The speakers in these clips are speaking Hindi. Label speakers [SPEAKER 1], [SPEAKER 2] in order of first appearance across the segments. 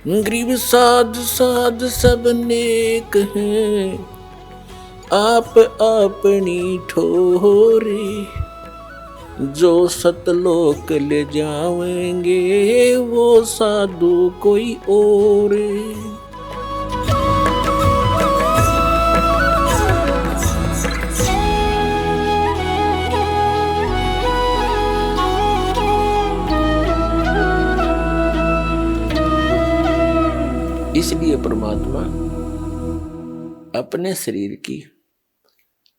[SPEAKER 1] गरीब साध साध सब नेक हैं, आप अपनी ठोरी। जो सतलोक ले जावेंगे वो साधु कोई और। इसलिए परमात्मा अपने शरीर की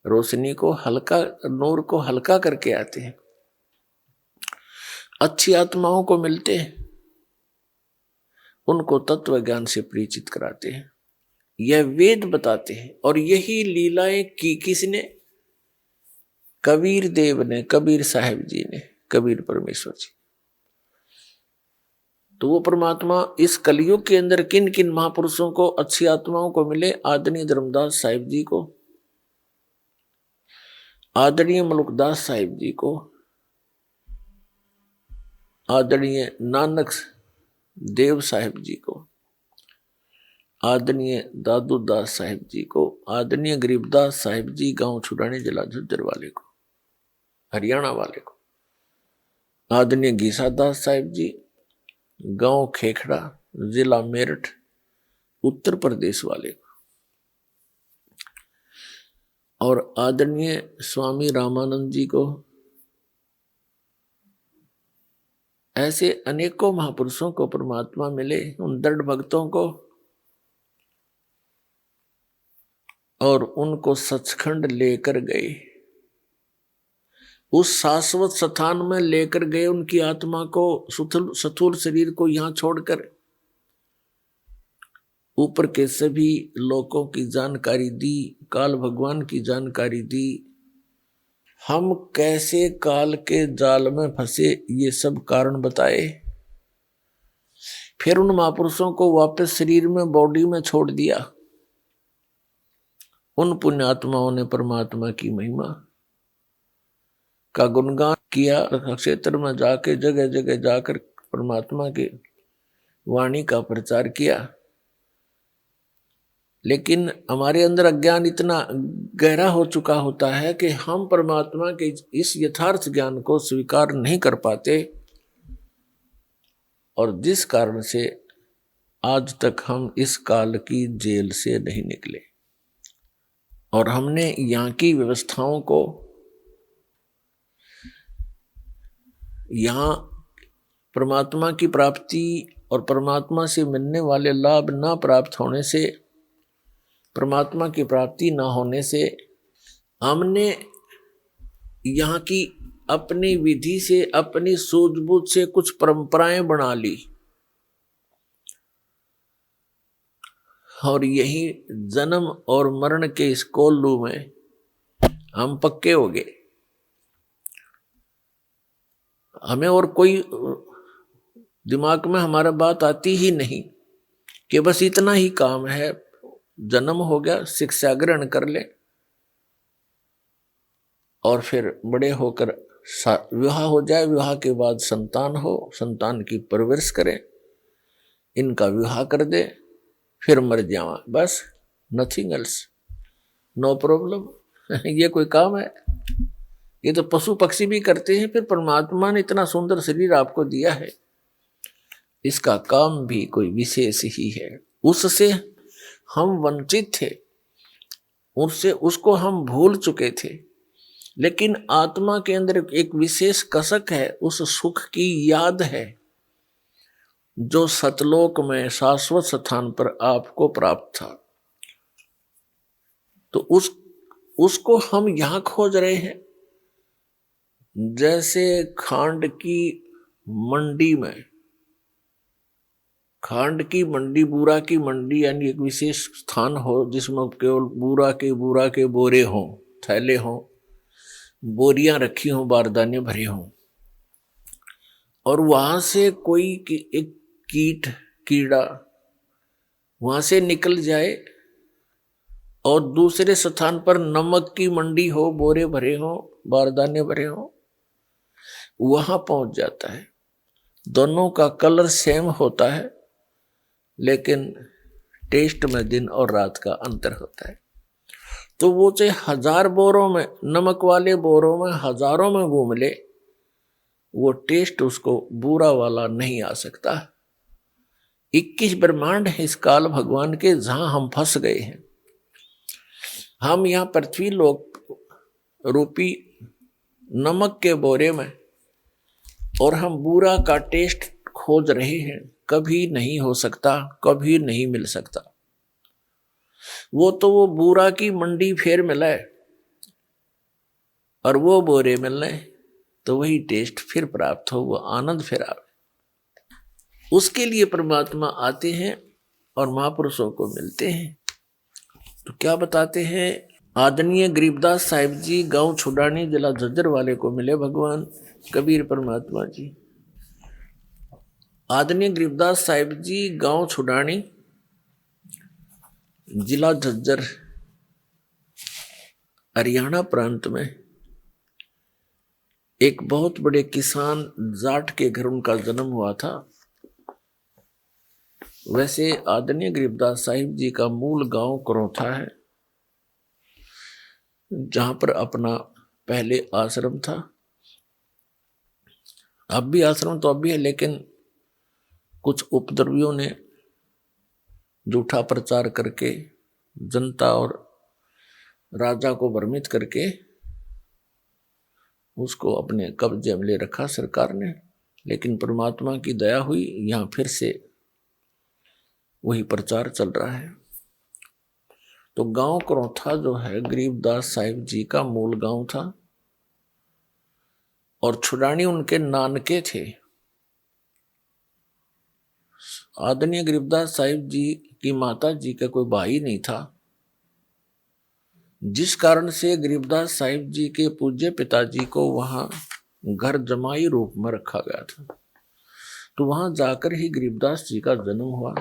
[SPEAKER 1] रोशनी को हल्का, नूर को हल्का करके आते हैं, अच्छी आत्माओं को मिलते हैं, उनको तत्व ज्ञान से परिचित कराते हैं, यह वेद बताते हैं। और यही लीलाएं की किसने? कबीर देव ने, कबीर साहिब जी ने, कबीर परमेश्वर जी। तो वो परमात्मा इस कलयुग के अंदर किन किन महापुरुषों को, अच्छी आत्माओं को मिले? आदरणीय धर्मदास साहिब जी को, आदरणीय मलुकदास साहिब जी को, आदरणीय नानक देव साहिब जी को, आदरणीय दादू दास साहिब जी को, आदरणीय गरीबदास साहिब जी गांव छुड़ाने जिला झज्जर वाले को, हरियाणा वाले को, आदरणीय गीसा दास साहिब जी गांव खेखड़ा जिला मेरठ उत्तर प्रदेश वाले को, और आदरणीय स्वामी रामानंद जी को। ऐसे अनेकों महापुरुषों को परमात्मा मिले, उन दृढ़ भक्तों को, और उनको सचखंड लेकर गए, उस शाश्वत स्थान में लेकर गए उनकी आत्मा को, स्थूल शरीर को यहां छोड़कर ऊपर के सभी लोकों की जानकारी दी, काल भगवान की जानकारी दी। हम कैसे काल के जाल में फंसे ये सब कारण बताए। फिर उन महापुरुषों को वापस शरीर में, बॉडी में छोड़ दिया। उन पुण्यात्माओं ने परमात्मा की महिमा का गुणगान किया, क्षेत्र में जाके जगह जगह जाकर परमात्मा के वाणी का प्रचार किया। लेकिन हमारे अंदर अज्ञान इतना गहरा हो चुका होता है कि हम परमात्मा के इस यथार्थ ज्ञान को स्वीकार नहीं कर पाते, और जिस कारण से आज तक हम इस काल की जेल से नहीं निकले, और हमने यहाँ की व्यवस्थाओं को, यहाँ परमात्मा की प्राप्ति और परमात्मा से मिलने वाले लाभ ना प्राप्त होने से, परमात्मा की प्राप्ति ना होने से, हमने यहाँ की अपनी विधि से, अपनी सूझबूझ से कुछ परंपराएं बना ली, और यही जन्म और मरण के इस कोल्लू में हम पक्के हो गए। हमें और कोई दिमाग में हमारा बात आती ही नहीं कि बस इतना ही काम है, जन्म हो गया, शिक्षा ग्रहण कर ले, और फिर बड़े होकर विवाह हो जाए, विवाह के बाद संतान हो, संतान की परवरिश करें, इनका विवाह कर दे, फिर मर जावा, बस, नथिंग एल्स, नो प्रॉब्लम। ये कोई काम है? ये तो पशु पक्षी भी करते हैं। फिर परमात्मा ने इतना सुंदर शरीर आपको दिया है, इसका काम भी कोई विशेष ही है। उससे हम वंचित थे, उससे उसको हम भूल चुके थे, लेकिन आत्मा के अंदर एक विशेष कसक है, उस सुख की याद है जो सतलोक में शाश्वत स्थान पर आपको प्राप्त था। तो उसको हम यहां खोज रहे हैं। जैसे खांड की मंडी में, खांड की मंडी, बूरा की मंडी, यानी एक विशेष स्थान हो जिसमें केवल बूरा के बोरे हों, थैले हों, बोरियां रखी हों, बारदाने भरे हों, और वहां से कोई एक कीड़ा वहां से निकल जाए, और दूसरे स्थान पर नमक की मंडी हो, बोरे भरे हों, बारदाने भरे हों, वहां पहुंच जाता है। दोनों का कलर सेम होता है, लेकिन टेस्ट में दिन और रात का अंतर होता है। तो वो चाहे 1000 बोरों में, नमक वाले बोरों में हजारों में घूम ले, वो टेस्ट उसको बुरा वाला नहीं आ सकता। 21 ब्रह्मांड है इस काल भगवान के, जहां हम फंस गए हैं। हम यहाँ पृथ्वी लोक रूपी नमक के बोरे में, और हम बुरा का टेस्ट खोज रहे हैं। कभी नहीं हो सकता, कभी नहीं मिल सकता। वो तो वो बुरा की मंडी फेर मिला है और वो बोरे मिलने, तो वही टेस्ट फिर प्राप्त हो, वो आनंद फिर आवे। उसके लिए परमात्मा आते हैं और महापुरुषों को मिलते हैं। तो क्या बताते हैं? आदरणीय गरीबदास साहिब जी गांव छुड़ानी जिला झज्जर वाले को मिले भगवान कबीर परमात्मा जी। आदरणीय गरीबदास साहिब जी गांव छुड़ानी जिला झज्जर हरियाणा प्रांत में एक बहुत बड़े किसान जाट के घर उनका जन्म हुआ था। वैसे आदरणीय गरीबदास साहिब जी का मूल गांव करौथा है, जहां पर अपना पहले आश्रम था। अब भी आश्रम तो अब भी है, लेकिन कुछ उपद्रवियों ने झूठा प्रचार करके जनता और राजा को भ्रमित करके उसको अपने कब्जे में ले रखा सरकार ने। लेकिन परमात्मा की दया हुई, यहाँ फिर से वही प्रचार चल रहा है। तो गांव करौथा जो है गरीबदास साहिब जी का मूल गांव था, और छुड़ानी उनके नानके थे। आदरणीय गरीबदास साहिब जी की माता जी का कोई भाई नहीं था, जिस कारण से गरीबदास साहिब जी के पूज्य पिताजी को वहां घर जमाई रूप में रखा गया था। तो वहां जाकर ही गरीबदास जी का जन्म हुआ,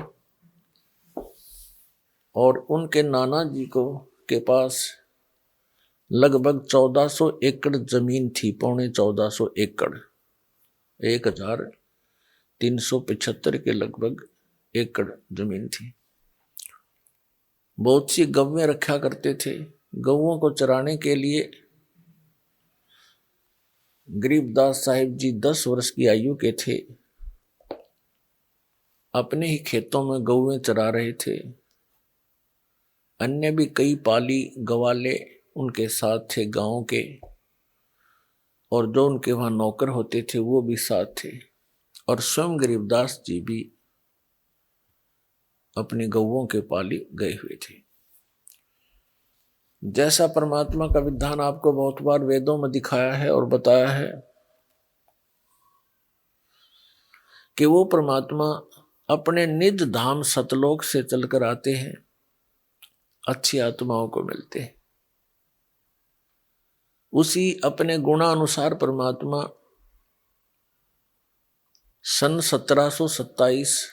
[SPEAKER 1] और उनके नाना जी को के पास लगभग 1400 एकड़ जमीन थी, 1450 एकड़, 1375 के लगभग एकड़ जमीन थी। बहुत सी गवें रखा करते थे। गौओं को चराने के लिए गरीबदास साहिब जी 10 वर्ष की आयु के थे, अपने ही खेतों में गौएं चरा रहे थे। अन्य भी कई पाली गवाले उनके साथ थे गांव के, और जो उनके वहां नौकर होते थे वो भी साथ थे, और स्वयं गरीबदास जी भी अपने गौओं के पाली गए हुए थे। जैसा परमात्मा का विधान आपको बहुत बार वेदों में दिखाया है और बताया है कि वो परमात्मा अपने निज धाम सतलोक से चलकर आते हैं, अच्छी आत्माओं को मिलते हैं। उसी अपने गुणानुसार परमात्मा सन 1727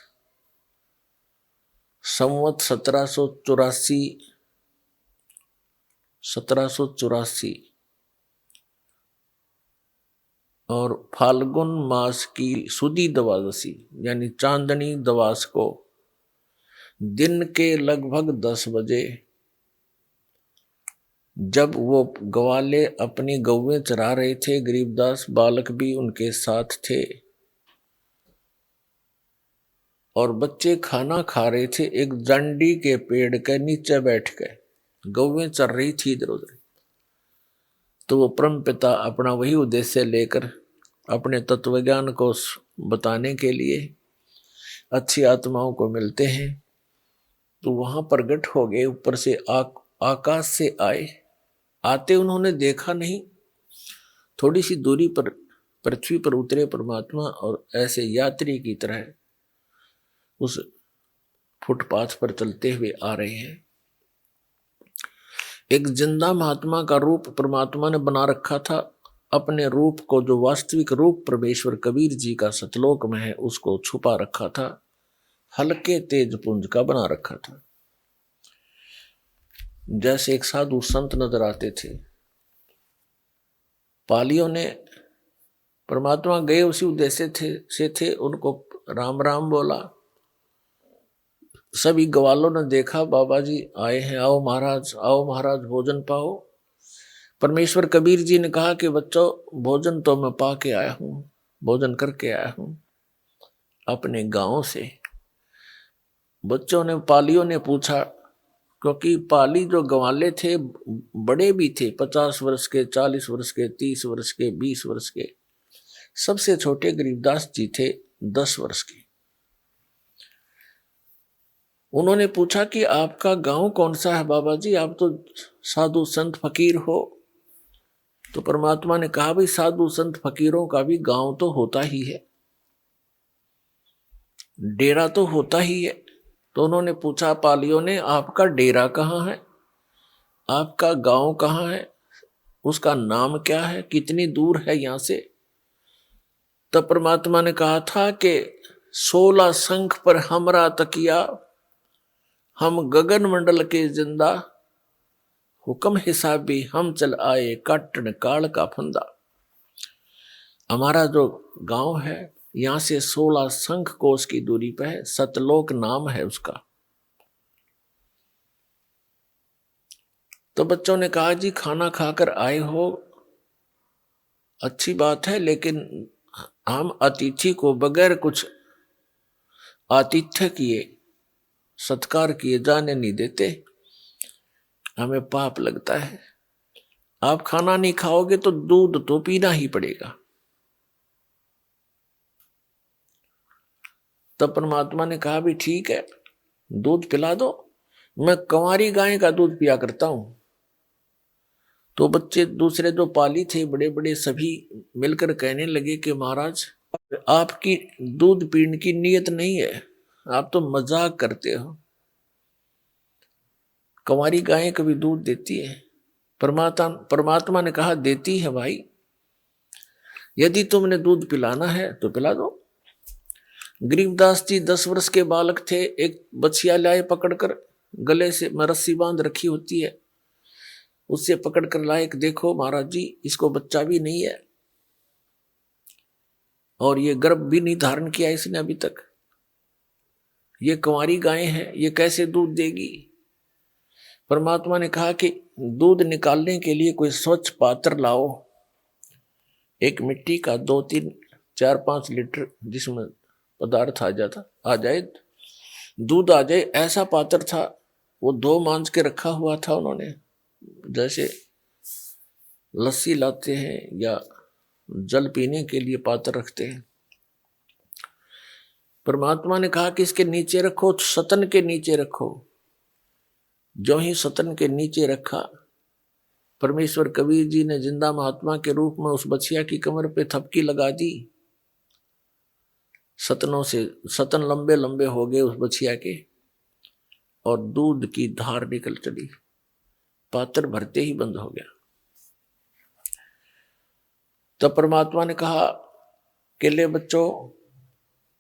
[SPEAKER 1] संवत 1784 और फाल्गुन मास की सुदी द्वादशी यानी चांदनी दवास को दिन के लगभग 10 बजे, जब वो ग्वाले अपनी गौवें चरा रहे थे, गरीबदास बालक भी उनके साथ थे और बच्चे खाना खा रहे थे, एक जंडी के पेड़ के नीचे बैठ गए, गौवें चर रही थी इधर उधर। तो वो परम पिता अपना वही उद्देश्य लेकर अपने तत्वज्ञान को बताने के लिए अच्छी आत्माओं को मिलते हैं। तो वहां प्रकट हो गए, ऊपर से आकाश से आए। आते उन्होंने देखा नहीं, थोड़ी सी दूरी पर पृथ्वी पर उतरे परमात्मा, और ऐसे यात्री की तरह उस फुटपाथ पर चलते हुए आ रहे हैं। एक जिंदा महात्मा का रूप परमात्मा ने बना रखा था। अपने रूप को, जो वास्तविक रूप परमेश्वर कबीर जी का सतलोक में है, उसको छुपा रखा था, हल्के तेज पुंज का बना रखा था। जैसे एक साधु संत नजर आते थे। पालियों ने परमात्मा गए उसी उद्देश्य से थे, उनको राम राम बोला, सभी ग्वालों ने देखा बाबा जी आए हैं, आओ महाराज भोजन पाओ। परमेश्वर कबीर जी ने कहा कि बच्चों भोजन तो मैं पा के आया हूं, भोजन करके आया हूं अपने गांव से। बच्चों ने, पालियों ने पूछा, क्योंकि पाली जो ग्वाले थे बड़े भी थे, 50 वर्ष के, 40 वर्ष के, 30 वर्ष के, 20 वर्ष के। सबसे छोटे गरीबदास जी थे 10 वर्ष के। उन्होंने पूछा कि आपका गांव कौन सा है बाबा जी, आप तो साधु संत फकीर हो। तो परमात्मा ने कहा भाई साधु संत फकीरों का भी गांव तो होता ही है, डेरा तो होता ही है। तो उन्होंने पूछा पालियों ने, आपका डेरा कहाँ है, आपका गांव कहाँ है, उसका नाम क्या है, कितनी दूर है यहां से। तब परमात्मा ने कहा था कि 16 शंख पर हमरा तकिया, हम गगन मंडल के जिंदा, हुक्म हिसाबी हम चल आए काटन काल का फंदा। हमारा जो गांव है यहां से 16 शंख कोस की दूरी पे है, सतलोक नाम है उसका। तो बच्चों ने कहा जी खाना खाकर आए हो, अच्छी बात है, लेकिन हम अतिथि को बगैर कुछ आतिथ्य किए, सत्कार किए जाने नहीं देते, हमें पाप लगता है। आप खाना नहीं खाओगे तो दूध तो पीना ही पड़ेगा। तब परमात्मा ने कहा भी ठीक है, दूध पिला दो, मैं कंवारी गाय का दूध पिया करता हूं। तो बच्चे दूसरे जो पाली थे बड़े बड़े सभी मिलकर कहने लगे कि महाराज आपकी दूध पीने की नीयत नहीं है, आप तो मजाक करते हो, कंवारी गाय कभी दूध देती है? परमात्मा ने कहा देती है भाई, यदि तुमने दूध पिलाना है तो पिला दो। गरीबदास जी 10 वर्ष के बालक थे, एक बछिया लाए पकड़कर, गले से रस्सी बांध रखी होती है, उससे पकड़कर लाए, देखो महाराज जी इसको बच्चा भी नहीं है और ये गर्भ भी नहीं धारण किया इसने अभी तक, ये कंवारी गाय है, ये कैसे दूध देगी? परमात्मा ने कहा कि दूध निकालने के लिए कोई स्वच्छ पात्र लाओ, एक मिट्टी का 2, 3, 4, 5 लीटर जिसमें पदार्थ आ जाए, दूध आ जाए, ऐसा पात्र था। वो 2 मांझ के रखा हुआ था उन्होंने, जैसे लस्सी लाते हैं या जल पीने के लिए पात्र रखते हैं। परमात्मा ने कहा कि इसके नीचे रखो, सतन के नीचे रखो। जो ही सतन के नीचे रखा, परमेश्वर कबीर जी ने जिंदा महात्मा के रूप में उस बछिया की कमर पे थपकी लगा दी। सतनों से सतन लंबे लंबे हो गए उस बछिया के, और दूध की धार निकल चली, पात्र भरते ही बंद हो गया। तब परमात्मा ने कहा कि ले बच्चों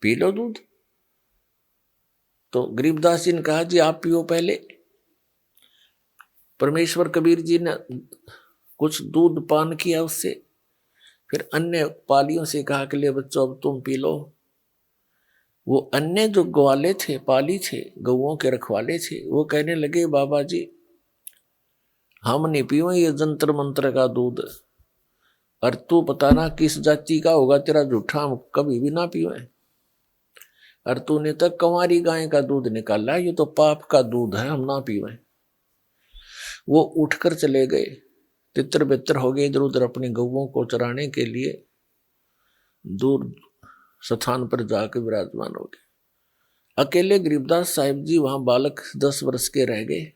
[SPEAKER 1] पी लो दूध। तो गरीबदास जी ने कहा जी आप पियो पहले। परमेश्वर कबीर जी ने कुछ दूध पान किया उससे, फिर अन्य पालियों से कहा कि ले बच्चों अब तुम पी लो। वो अन्य जो ग्वाले थे, पाली थे, गौओं के रखवाले थे, वो कहने लगे बाबा जी हम नहीं पियो ये जंतर मंत्र का दूध, और तू पता ना किस जाति का होगा तेरा जूठा, हम कभी भी ना पियो। और तूने तक कंवारी गाय का दूध निकाला, ये तो पाप का दूध है, हम ना पियो। वो उठकर चले गए, तितर बितर हो गए, इधर उधर अपनी गौओं को चराने के लिए दूर स्थान पर जाकर विराजमान हो गए। अकेले गरीबदास साहिब जी वहां बालक 10 वर्ष के रह गए।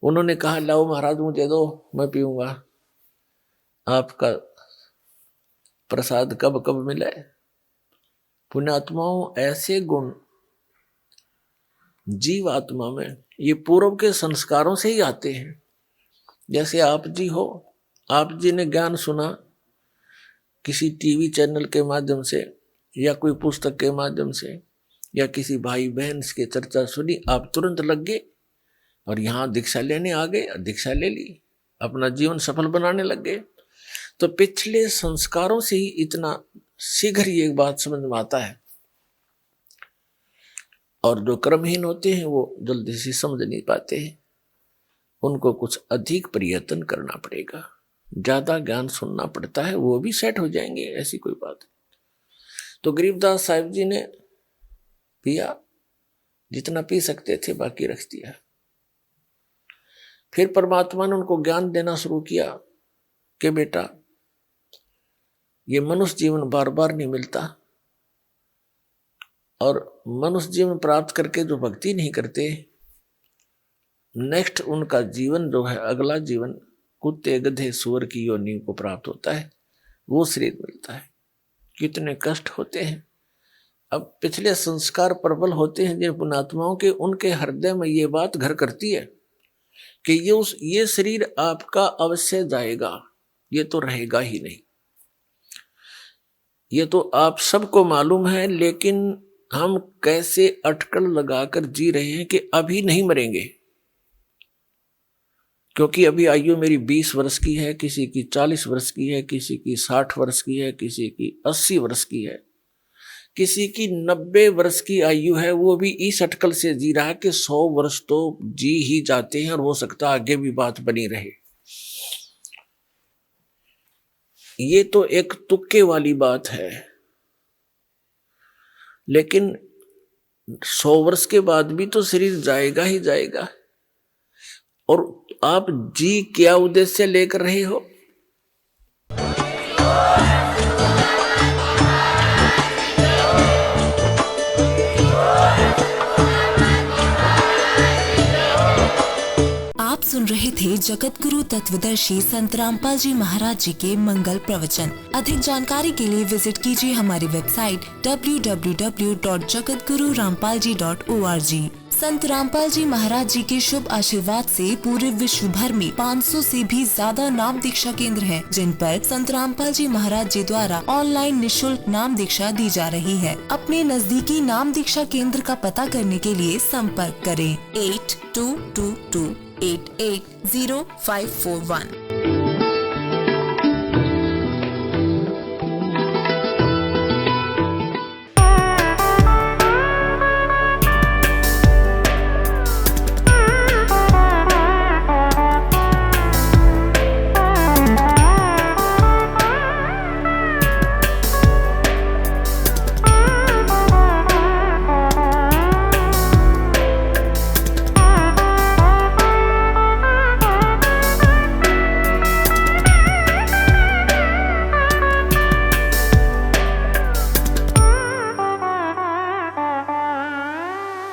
[SPEAKER 1] उन्होंने कहा लाओ महाराज मुझे दो, मैं पीऊंगा, आपका प्रसाद कब कब मिले। पुण्यात्माओं ऐसे गुण जीव आत्मा में ये पूर्व के संस्कारों से ही आते हैं। जैसे आप जी हो, आप जी ने ज्ञान सुना किसी टीवी चैनल के माध्यम से या कोई पुस्तक के माध्यम से या किसी भाई बहन की चर्चा सुनी, आप तुरंत लग गए और यहाँ दीक्षा लेने आ गए, दीक्षा ले ली, अपना जीवन सफल बनाने लग गए। तो पिछले संस्कारों से ही इतना शीघ्र ये बात समझ में आता है। और जो कर्महीन होते हैं वो जल्दी से समझ नहीं पाते हैं, उनको कुछ अधिक प्रयत्न करना पड़ेगा, ज्यादा ज्ञान सुनना पड़ता है, वो भी सेट हो जाएंगे, ऐसी कोई बात नहीं। तो गरीबदास साहिब जी ने पिया, जितना पी सकते थे बाकी रख दिया। फिर परमात्मा ने उनको ज्ञान देना शुरू किया कि बेटा ये मनुष्य जीवन बार बार नहीं मिलता, और मनुष्य जीवन प्राप्त करके जो भक्ति नहीं करते, नेक्स्ट उनका जीवन जो है, अगला जीवन कुत्ते गधे सुअर की योनि को प्राप्त होता है, वो शरीर मिलता है। कितने कष्ट होते हैं। अब पिछले संस्कार प्रबल होते हैं जिन पुण्यात्माओं के, उनके हृदय में ये बात घर करती है कि ये शरीर आपका अवश्य जाएगा, ये तो रहेगा ही नहीं। ये तो आप सबको मालूम है, लेकिन हम कैसे अटकल लगाकर जी रहे हैं कि अभी नहीं मरेंगे, क्योंकि अभी आयु मेरी 20 वर्ष की है, किसी की 40 वर्ष की है, किसी की 60 वर्ष की है, किसी की 80 वर्ष की है, किसी की 90 वर्ष की आयु है। वो भी इस अटकल से जी रहा है कि 100 वर्ष तो जी ही जाते हैं और हो सकता आगे भी बात बनी रहे। ये तो एक तुक्के वाली बात है, लेकिन 100 वर्ष के बाद भी तो शरीर जाएगा ही जाएगा। और आप जी क्या उद्देश्य लेकर रहे हो?
[SPEAKER 2] आप सुन रहे थे जगत गुरु तत्वदर्शी संत रामपाल जी महाराज जी के मंगल प्रवचन। अधिक जानकारी के लिए विजिट कीजिए हमारी वेबसाइट www.jagatgururampalji.org। संत रामपाल जी महाराज जी के शुभ आशीर्वाद से पूरे विश्व भर में 500 से भी ज्यादा नाम दीक्षा केंद्र हैं, जिन पर संत रामपाल जी महाराज जी द्वारा ऑनलाइन निशुल्क नाम दीक्षा दी जा रही है। अपने नजदीकी नाम दीक्षा केंद्र का पता करने के लिए संपर्क करें 8222880541।